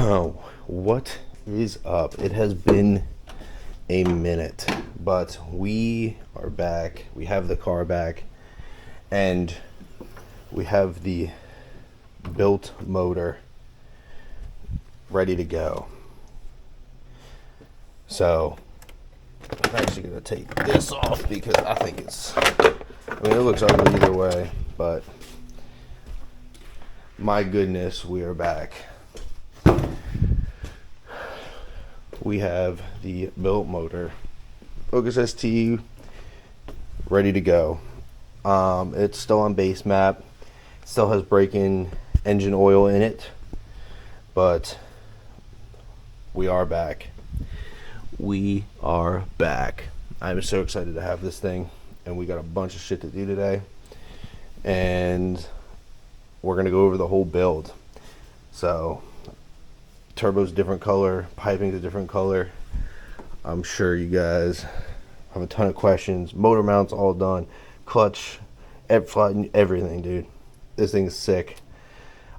What is up? It has been a minute, but we are back. We have the car back, and we have the built motor ready to go. So I'm actually going to take this off because I think it looks ugly either way, but my goodness, we are back. We have the built motor, Focus ST, ready to go. It's still on base map. It still has break-in engine oil in it, but we are back. We are back. I'm so excited to have this thing, and we got a bunch of shit to do today, and we're gonna go over the whole build. So turbo's different color, piping's a different color. I'm sure you guys have a ton of questions. Motor mounts all done, clutch, everything, dude. This thing's sick.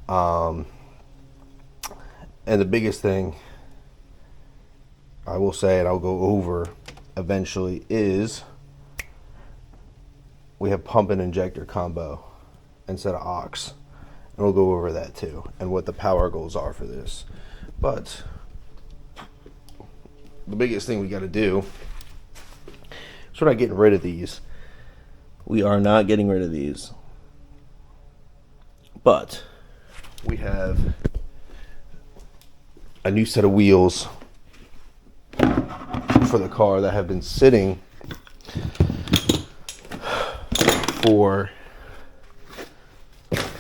And the biggest thing I will say, and I'll go over eventually, is we have pump and injector combo instead of aux. And we'll go over that too, and what the power goals are for this. But the biggest thing we got to do is we're not getting rid of these. We are not getting rid of these. But we have a new set of wheels for the car that have been sitting for,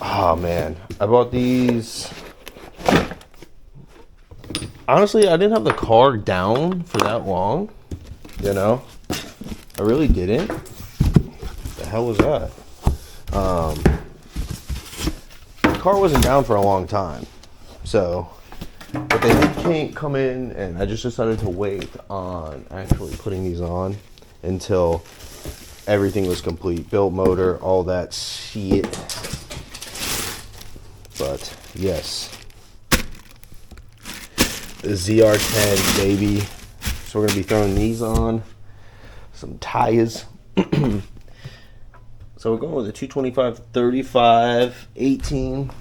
oh man, I bought these. Honestly, I didn't have the car down for that long, you know. I really didn't. The hell was that? The car wasn't down for a long time, so, but they can't come in, and I just decided to wait on actually putting these on until everything was complete, built motor, all that shit. But yes, the ZR10, baby. So we're gonna be throwing these on, some tires. So we're going with a 225 35 18.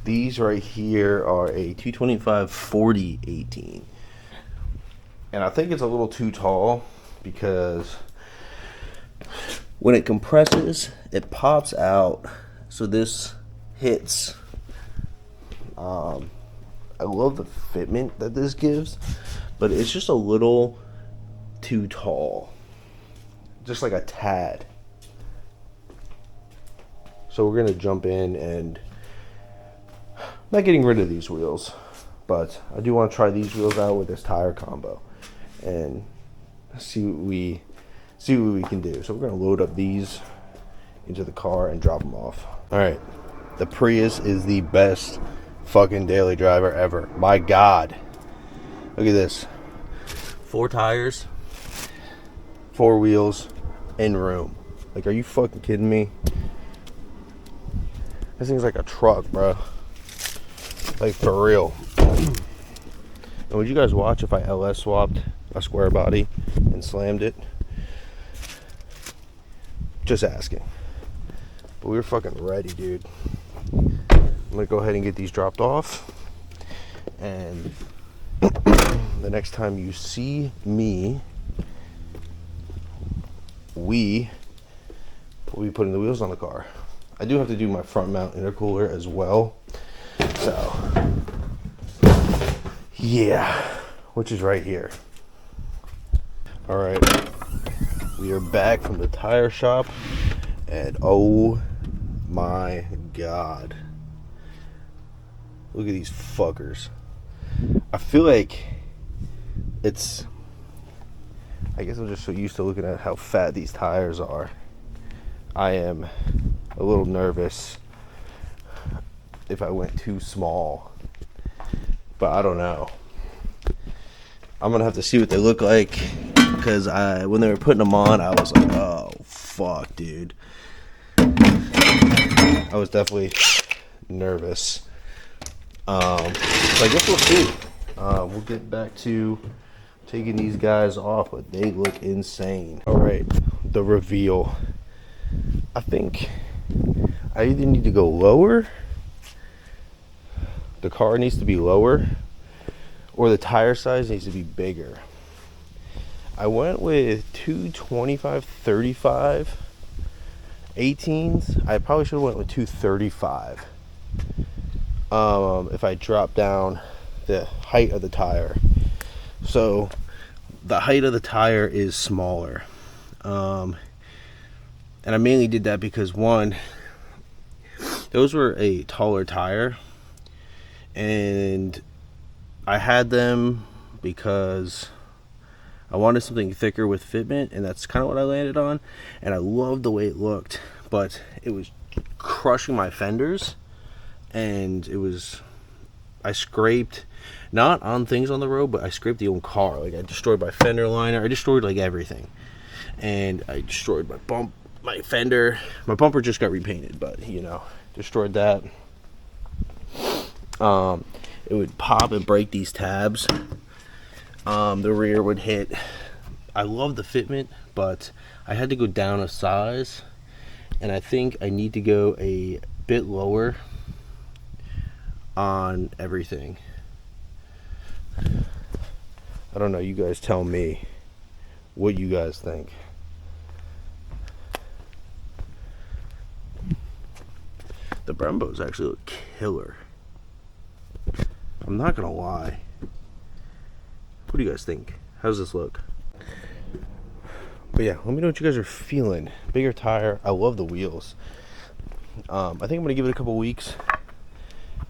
These right here are a 225 40 18. And I think it's a little too tall because when it compresses, it pops out. So this hits. I love the fitment that this gives, but it's just a little too tall. Just like a tad. So we're going to jump in, and I'm not getting rid of these wheels, but I do want to try these wheels out with this tire combo and see what we can do. So we're going to load up these into the car and drop them off. All right. The Prius is the best fucking daily driver ever. My God. Look at this. 4 tires, 4 wheels, and room. Like, are you fucking kidding me? This thing's like a truck, bro. Like, for real. And would you guys watch if I LS swapped a square body and slammed it? Just asking. But we were fucking ready, dude. I'm gonna go ahead and get these dropped off, and the next time you see me, we will be putting the wheels on the car. I do have to do my front mount intercooler as well, so yeah, which is right here. All right, we are back from the tire shop, and oh my God, look at these fuckers. I feel like it's, I guess I'm just so used to looking at how fat these tires are. I am a little nervous if I went too small, but I don't know. I'm gonna have to see what they look like, because when they were putting them on, I was like, oh fuck, dude. I was definitely nervous. So I guess we'll see. We'll get back to taking these guys off, but they look insane. All right, the reveal. I think I either need to go lower, the car needs to be lower, or the tire size needs to be bigger. I went with two 25-35 18s. I probably should have went with 235. If I drop down the height of the tire. So the height of the tire is smaller. And I mainly did that because, one, those were a taller tire, and I had them because I wanted something thicker with fitment, and that's kind of what I landed on. And I loved the way it looked, but it was crushing my fenders, and I scraped, not on things on the road, but I scraped the old car. Like, I destroyed my fender liner, I destroyed like everything, and I destroyed my fender. My bumper just got repainted, but destroyed that. It would pop and break these tabs. The rear would hit. I love the fitment, but I had to go down a size, and I think I need to go a bit lower on everything. I don't know, you guys tell me what you guys think. The Brembos actually look killer. I'm not gonna lie. What do you guys think? How's this look? But yeah, let me know what you guys are feeling. Bigger tire. I love the wheels. I think I'm gonna give it a couple weeks.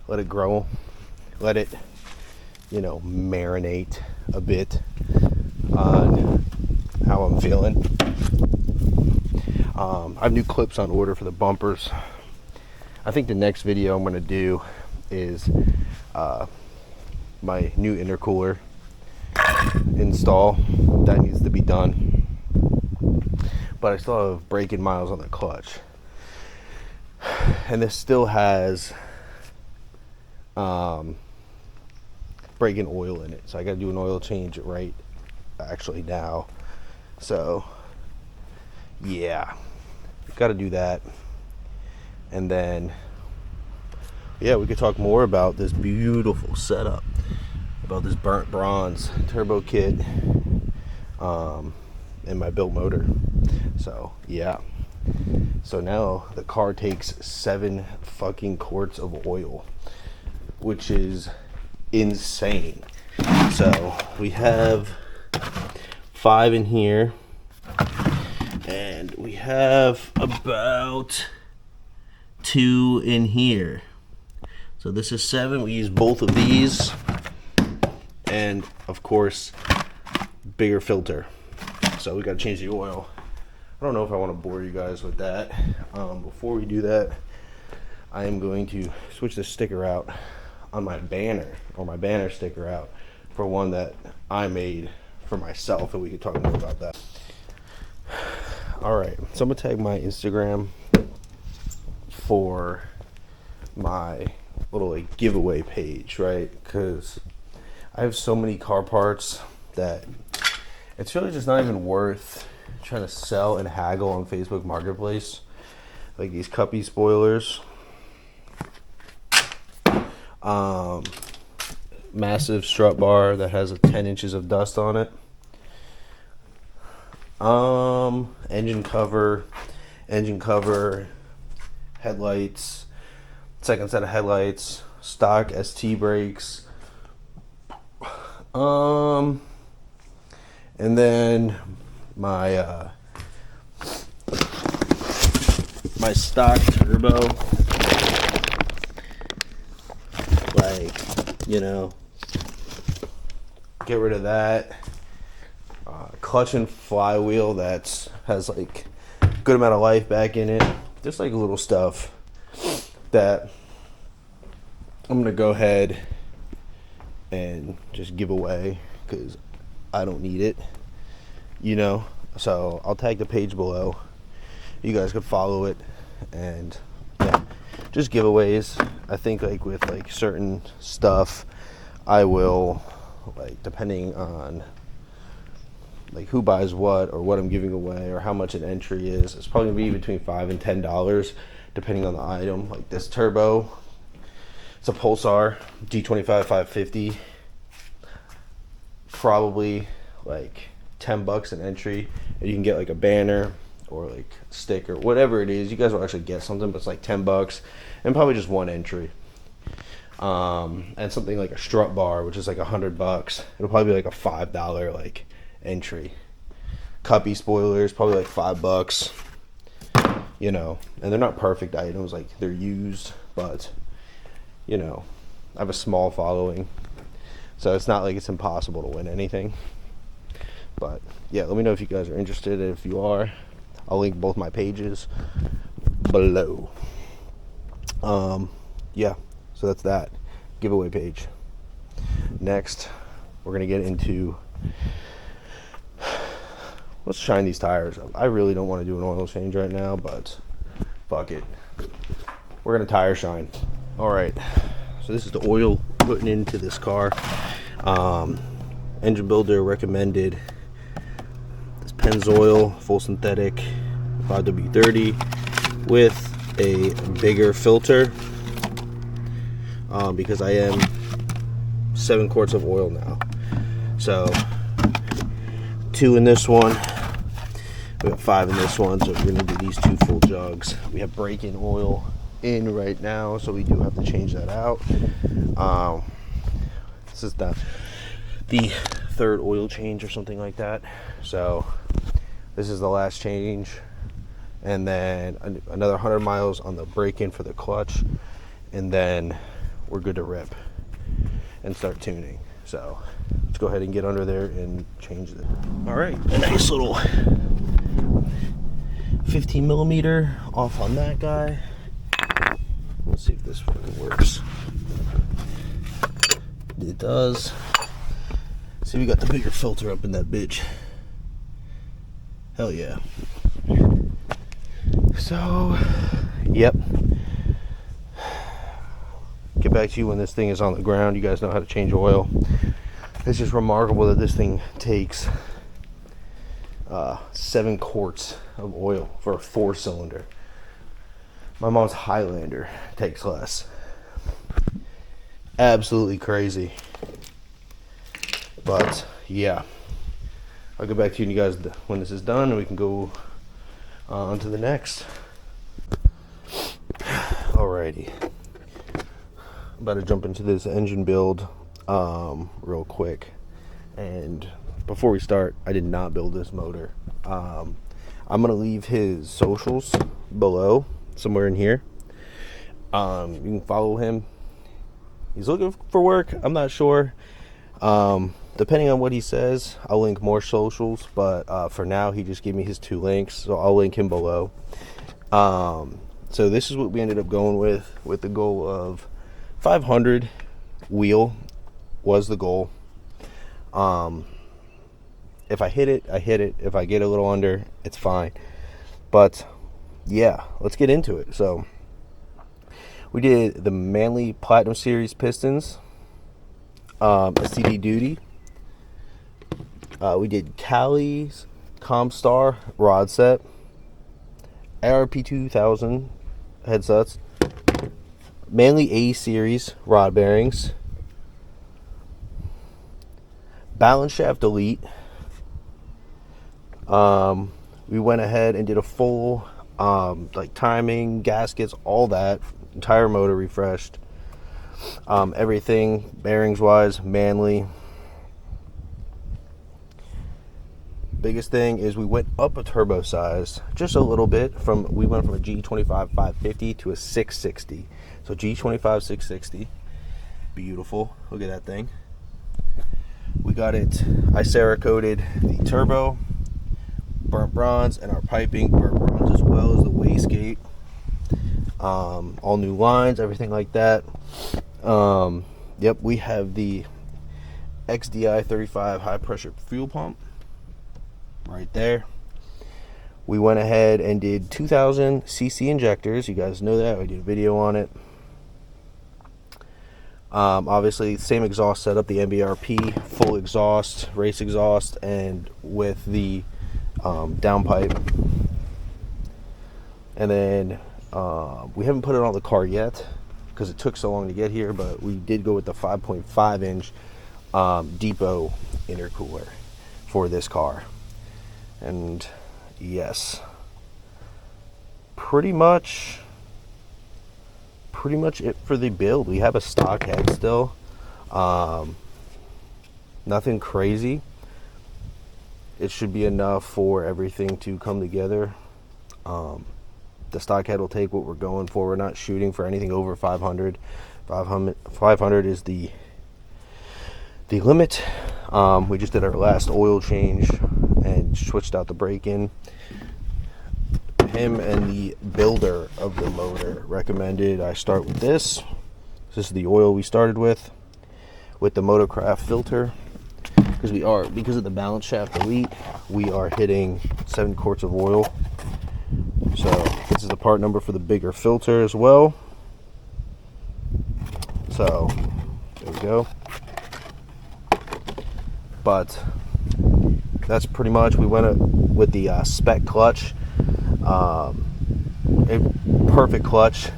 Let it grow. Let it, marinate a bit on how I'm feeling. I have new clips on order for the bumpers. I think the next video I'm gonna do is my new intercooler install. That needs to be done, but I still have braking miles on the clutch, and this still has braking oil in it, so I gotta do an oil change right actually now. So yeah, gotta do that, and then we could talk more about this beautiful setup, about this burnt bronze turbo kit, and my built motor. So yeah, so now the car takes 7 fucking quarts of oil, which is insane. So we have 5 in here, and we have about 2 in here. So this is 7. We use both of these, and of course, bigger filter. So we got to change the oil. I don't know if I want to bore you guys with that. Before we do that, I am going to switch the sticker out on my banner, or my banner sticker out, for one that I made for myself, and we can talk more about that. All right, so I'm gonna tag my Instagram for my little giveaway page, right? Because I have so many car parts that it's really just not even worth trying to sell and haggle on Facebook Marketplace. Like these Cuppy spoilers, massive strut bar that has 10 inches of dust on it, engine cover, headlights, second set of headlights, stock ST brakes, and then my my stock turbo, get rid of that. Clutch and flywheel that has good amount of life back in it. Just little stuff that I'm gonna go ahead and just give away because I don't need it, so I'll tag the page below. You guys could follow it, and just giveaways. I think with certain stuff, I will, like, depending on like who buys what or what I'm giving away or how much an entry is, it's probably gonna be between $5 and $10 depending on the item. Like this turbo, it's a Pulsar G25 550, probably like $10 an entry, and you can get like a banner or like a sticker, whatever it is. You guys will actually get something, but it's like $10 and probably just one entry. And something like a strut bar, which is like $100, it'll probably be like a $5 like entry. Cuppy spoilers, probably like $5, you know, and they're not perfect items, like they're used, but you know, I have a small following, so it's not like it's impossible to win anything. But yeah, let me know if you guys are interested. If you are, I'll link both my pages below. Yeah, so that's that giveaway page. Next, we're gonna get into, let's shine these tires up. I really don't want to do an oil change right now, but fuck it, we're gonna tire shine. All right, so this is the oil putting into this car. Engine builder recommended this Pennzoil full synthetic 5W30 with a bigger filter, because I am 7 quarts of oil now. So 2 in this one, we got 5 in this one, so we're gonna do these 2 full jugs. We have break-in oil in right now, so we do have to change that out. This is the 3rd oil change or something like that. So this is the last change, and then another 100 miles on the break-in for the clutch, and then we're good to rip and start tuning. So let's go ahead and get under there and change it. All right, a nice little 15 millimeter off on that guy. Let's see if this fucking works. It does. See, we got the bigger filter up in that bitch. Hell yeah. So, yep. Get back to you when this thing is on the ground. You guys know how to change oil. It's just remarkable that this thing takes 7 quarts of oil for a 4-cylinder. My mom's Highlander takes less. Absolutely crazy. But yeah, I'll get back to you guys when this is done, and we can go on to the next. Alrighty, about to jump into this engine build real quick. And before we start, I did not build this motor. I'm gonna leave his socials below, somewhere in here. You can follow him. He's looking for work. I'm not sure. Depending on what he says, I'll link more socials, but for now he just gave me his 2 links, so I'll link him below. So this is what we ended up going with the goal of 500 wheel was the goal. If I hit it, I hit it. If I get a little under, it's fine. But yeah, let's get into it. So we did the Manley Platinum Series pistons, STD duty. We did Cali's Comstar rod set, ARP 2000 headsets, Manley A Series rod bearings, balance shaft delete. We went ahead and did a full like timing, gaskets, all that, entire motor refreshed, everything bearings wise, Manley. Biggest thing is we went up a turbo size just a little bit. We went from a G25 550 to a 660. So G25 660, beautiful. Look at that thing. We got it. I Cerakoted the turbo, burnt bronze, and our piping burnt bronze, as well as the wastegate. All new lines, everything like that. Yep, we have the XDI 35 high pressure fuel pump right there. We went ahead and did 2000 cc injectors. You guys know that. We did a video on it. Obviously, same exhaust setup, the MBRP, full exhaust, race exhaust, and with the downpipe. And then we haven't put it on the car yet because it took so long to get here, but we did go with the 5.5 inch depot intercooler for this car. And yes, pretty much it for the build. We have a stock head still, nothing crazy. It should be enough for everything to come together. The stock head will take what we're going for. We're not shooting for anything over 500. 500 is the limit. We just did our last oil change and switched out the break-in. Him and the builder of the motor recommended I start with this. This is the oil we started with the Motorcraft filter, because of the balance shaft delete, we are hitting 7 quarts of oil. So this is the part number for the bigger filter as well. So there we go. But that's pretty much, we went with the spec clutch, a perfect clutch.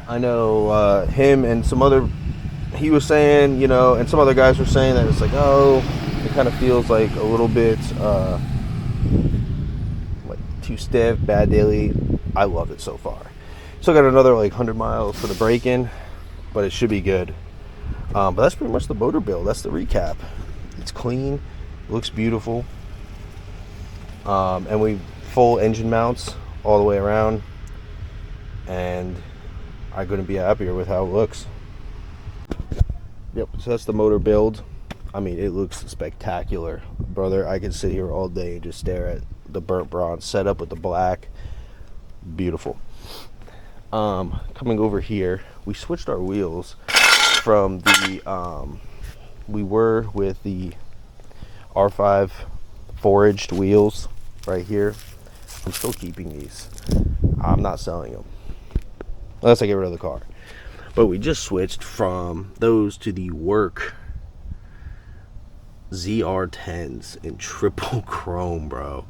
I know him and he was saying, and some other guys were saying that it's like, oh, it kind of feels like a little bit like too stiff, bad daily. I love it so far. Still got another like 100 miles for the break-in, but it should be good. But that's pretty much the motor build. That's the recap. It's clean, looks beautiful, and we full engine mounts all the way around, and I'm going to be happier with how it looks. Yep, so that's the motor build. I mean, it looks spectacular, brother. I could sit here all day and just stare at the burnt bronze setup with the black. Beautiful. Coming over here, we switched our wheels from the we were with the R5 foraged wheels right here. I'm still keeping these. I'm not selling them unless I get rid of the car. But we just switched from those to the Work ZR10s in triple chrome, bro.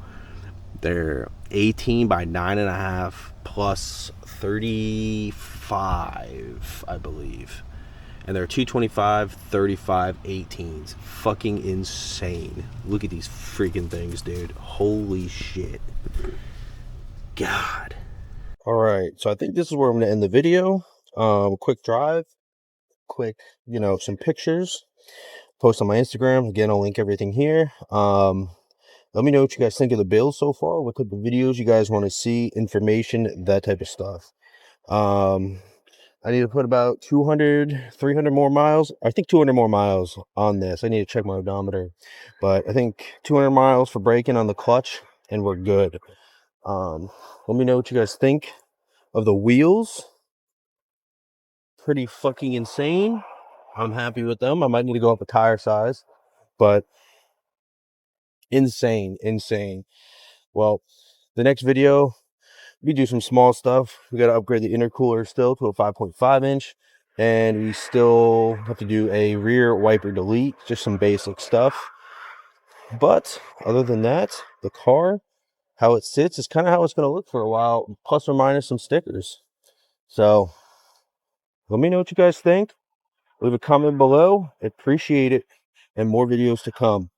They're 18 by 9.5 plus 35, I believe. And they're 225, 35, 18s. Fucking insane. Look at these freaking things, dude. Holy shit. God. Alright, so I think this is where I'm going to end the video. Quick drive. Quick, some pictures. Post on my Instagram. Again, I'll link everything here. Let me know what you guys think of the build so far. What type of videos you guys want to see, information, that type of stuff. I need to put about 200, 300 more miles. I think 200 more miles on this. I need to check my odometer. But I think 200 miles for braking on the clutch, and we're good. Let me know what you guys think of the wheels. Pretty fucking insane. I'm happy with them. I might need to go up a tire size. But insane. Well, the next video, we do some small stuff. We got to upgrade the intercooler still to a 5.5 inch, and we still have to do a rear wiper delete, just some basic stuff. But other than that, the car, how it sits, is kind of how it's going to look for a while, plus or minus some stickers. So let me know what you guys think. Leave a comment below. Appreciate it, and more videos to come.